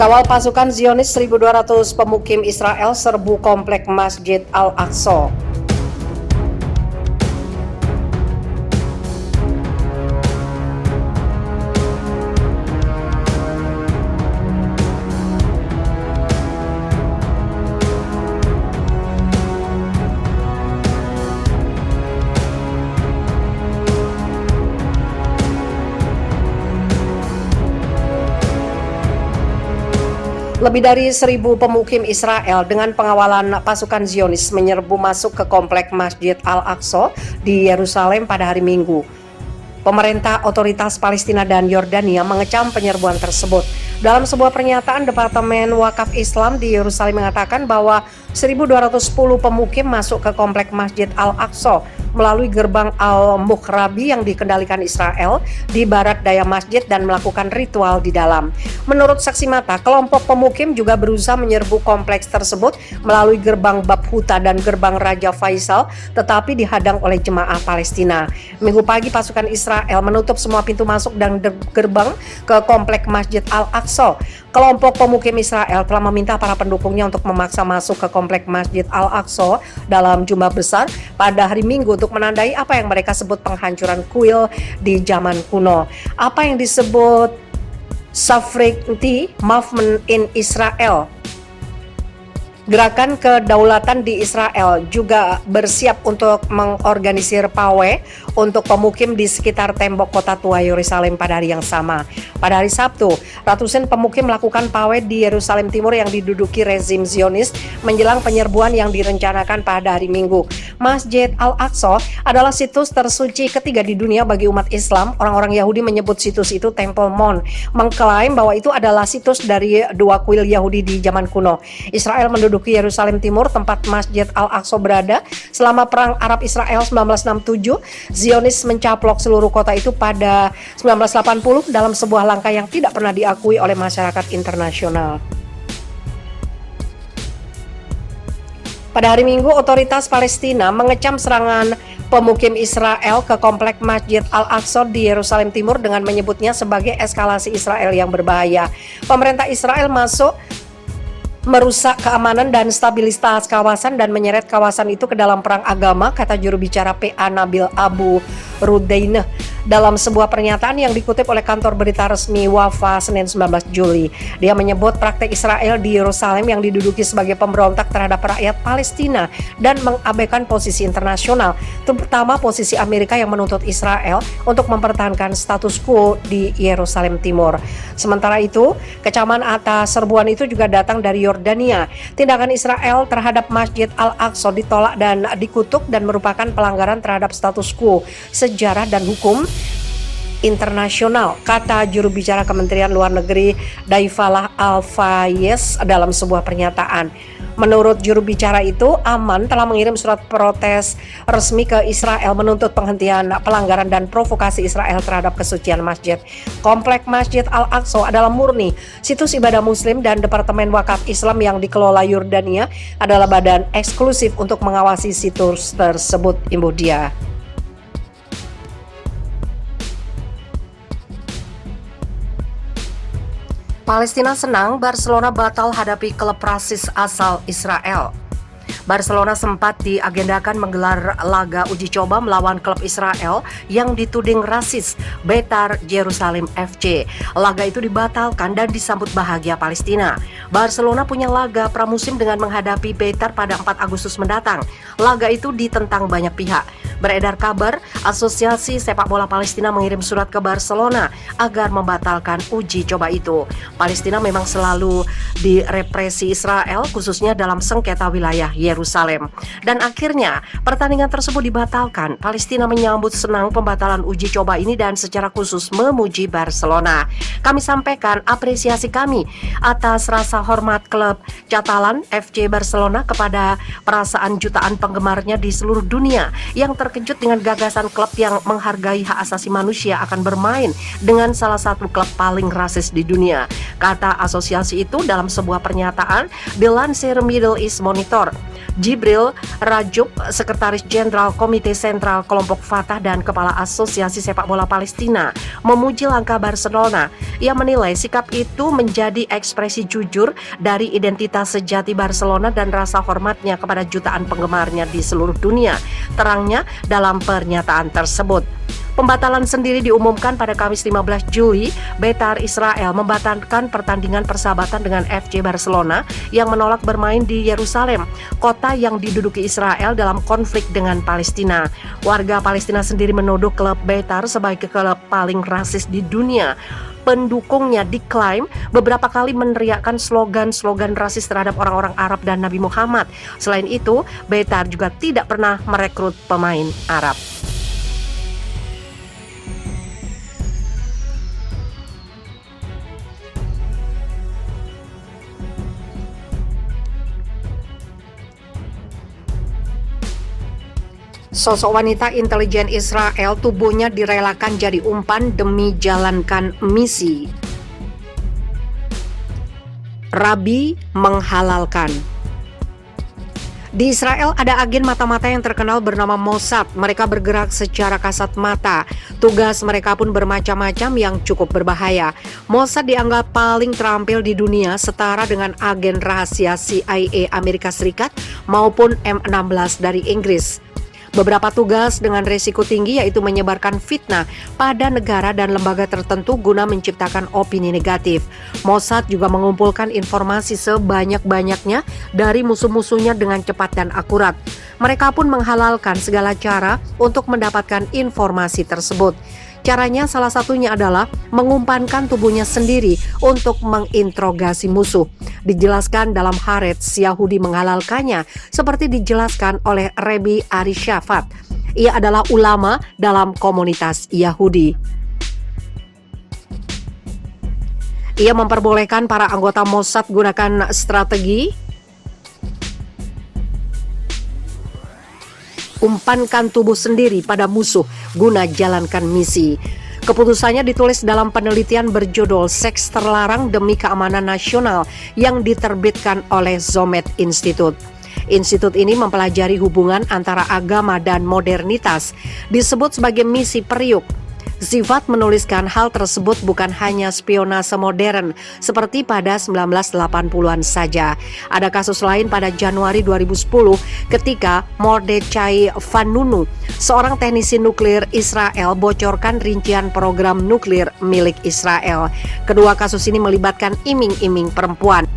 Kawal pasukan Zionis 1.200 pemukim Israel serbu komplek Masjid Al-Aqsa. Lebih dari 1.000 pemukim Israel dengan pengawalan pasukan Zionis menyerbu masuk ke komplek Masjid Al-Aqsa di Yerusalem pada hari Minggu. Pemerintah otoritas Palestina dan Yordania mengecam penyerbuan tersebut. Dalam sebuah pernyataan, Departemen Wakaf Islam di Yerusalem mengatakan bahwa 1.210 pemukim masuk ke komplek Masjid Al-Aqsa melalui gerbang Al-Mukhrabi yang dikendalikan Israel di barat daya masjid dan melakukan ritual di dalam. Menurut saksi mata, kelompok pemukim juga berusaha menyerbu kompleks tersebut melalui gerbang Bab Huta dan gerbang Raja Faisal, tetapi dihadang oleh jemaah Palestina. Minggu pagi, pasukan Israel menutup semua pintu masuk dan gerbang ke komplek Masjid Al-Aqsa. Kelompok pemukim Israel telah meminta para pendukungnya untuk memaksa masuk ke komplek Masjid Al-Aqsa dalam jumlah besar pada hari Minggu untuk menandai apa yang mereka sebut penghancuran kuil di zaman kuno. Apa yang disebut Sovereignty Movement in Israel. Gerakan kedaulatan di Israel juga bersiap untuk mengorganisir pawai untuk pemukim di sekitar tembok kota tua Yerusalem pada hari yang sama. Pada hari Sabtu, ratusan pemukim melakukan pawai di Yerusalem Timur yang diduduki rezim Zionis menjelang penyerbuan yang direncanakan pada hari Minggu. Masjid Al-Aqsa adalah situs tersuci ketiga di dunia bagi umat Islam. Orang-orang Yahudi menyebut situs itu Temple Mount, mengklaim bahwa itu adalah situs dari dua kuil Yahudi di zaman kuno. Israel menduduki Yerusalem Timur, tempat Masjid Al-Aqsa berada. Selama Perang Arab-Israel 1967, Zionis mencaplok seluruh kota itu pada 1980 dalam sebuah langkah yang tidak pernah diakui oleh masyarakat internasional. Pada hari Minggu, otoritas Palestina mengecam serangan pemukim Israel ke komplek Masjid Al-Aqsa di Yerusalem Timur dengan menyebutnya sebagai eskalasi Israel yang berbahaya. Pemerintah Israel merusak keamanan dan stabilitas kawasan dan menyeret kawasan itu ke dalam perang agama, kata juru bicara PA Nabil Abu Rudaineh dalam sebuah pernyataan yang dikutip oleh kantor berita resmi Wafa Senin 19 Juli. Dia menyebut praktek Israel di Yerusalem yang diduduki sebagai pemberontak terhadap rakyat Palestina dan mengabaikan posisi internasional, terutama posisi Amerika yang menuntut Israel untuk mempertahankan status quo di Yerusalem Timur. Sementara itu, kecaman atas serbuan itu juga datang dari Yordania. Tindakan Israel terhadap Masjid Al-Aqsa ditolak dan dikutuk dan merupakan pelanggaran terhadap status quo, sejarah dan hukum internasional, kata juru bicara Kementerian Luar Negeri Daifalah Al-Fayez dalam sebuah pernyataan. Menurut juru bicara itu, Aman telah mengirim surat protes resmi ke Israel menuntut penghentian pelanggaran dan provokasi Israel terhadap kesucian masjid. Komplek Masjid Al-Aqsa adalah murni situs ibadah Muslim dan Departemen Wakaf Islam yang dikelola Yordania adalah badan eksklusif untuk mengawasi situs tersebut, imbuh dia. Palestina senang Barcelona batal hadapi klub rasis asal Israel. Barcelona sempat diagendakan menggelar laga uji coba melawan klub Israel yang dituding rasis, Beitar Jerusalem FC. Laga itu dibatalkan dan disambut bahagia Palestina. Barcelona punya laga pramusim dengan menghadapi Beitar pada 4 Agustus mendatang. Laga itu ditentang banyak pihak. Beredar kabar, Asosiasi Sepak Bola Palestina mengirim surat ke Barcelona agar membatalkan uji coba itu. Palestina memang selalu direpresi Israel, khususnya dalam sengketa wilayah Yerusalem. Dan akhirnya, pertandingan tersebut dibatalkan. Palestina menyambut senang pembatalan uji coba ini dan secara khusus memuji Barcelona. Kami sampaikan apresiasi kami atas rasa hormat klub Catalan FC Barcelona kepada perasaan jutaan penggemarnya di seluruh dunia yang terkejut dengan gagasan klub yang menghargai hak asasi manusia akan bermain dengan salah satu klub paling rasis di dunia, kata asosiasi itu dalam sebuah pernyataan dilansir Middle East Monitor. Jibril Rajub, Sekretaris Jenderal Komite Sentral Kelompok Fatah dan Kepala Asosiasi Sepak Bola Palestina, memuji langkah Barcelona. Ia menilai sikap itu menjadi ekspresi jujur dari identitas sejati Barcelona dan rasa hormatnya kepada jutaan penggemarnya di seluruh dunia, terangnya dalam pernyataan tersebut. Pembatalan sendiri diumumkan pada Kamis 15 Juli. Beitar Israel membatalkan pertandingan persahabatan dengan FC Barcelona yang menolak bermain di Yerusalem, kota yang diduduki Israel dalam konflik dengan Palestina. Warga Palestina sendiri menuduh klub Beitar sebagai klub paling rasis di dunia. Pendukungnya diklaim beberapa kali meneriakkan slogan-slogan rasis terhadap orang-orang Arab dan Nabi Muhammad. Selain itu, Beitar juga tidak pernah merekrut pemain Arab. Sosok wanita intelijen Israel, tubuhnya direlakan jadi umpan demi jalankan misi. Rabi menghalalkan. Di Israel ada agen mata-mata yang terkenal bernama Mossad. Mereka bergerak secara kasat mata. Tugas mereka pun bermacam-macam yang cukup berbahaya. Mossad dianggap paling terampil di dunia, setara dengan agen rahasia CIA Amerika Serikat maupun M16 dari Inggris. Beberapa tugas dengan risiko tinggi yaitu menyebarkan fitnah pada negara dan lembaga tertentu guna menciptakan opini negatif. Mossad juga mengumpulkan informasi sebanyak-banyaknya dari musuh-musuhnya dengan cepat dan akurat. Mereka pun menghalalkan segala cara untuk mendapatkan informasi tersebut. Caranya salah satunya adalah mengumpankan tubuhnya sendiri untuk menginterogasi musuh. Dijelaskan dalam Haaretz, Yahudi menghalalkannya seperti dijelaskan oleh Rebbe Ari Shafat. Ia adalah ulama dalam komunitas Yahudi. Ia memperbolehkan para anggota Mossad gunakan strategi umpankan tubuh sendiri pada musuh guna jalankan misi. Keputusannya ditulis dalam penelitian berjudul Seks Terlarang Demi Keamanan Nasional yang diterbitkan oleh Zomed Institute. Institut ini mempelajari hubungan antara agama dan modernitas, disebut sebagai misi periuk. Zifat menuliskan hal tersebut bukan hanya spionase modern seperti pada 1980-an saja. Ada kasus lain pada Januari 2010 ketika Mordechai Vanunu, seorang teknisi nuklir Israel, bocorkan rincian program nuklir milik Israel. Kedua kasus ini melibatkan iming-iming perempuan.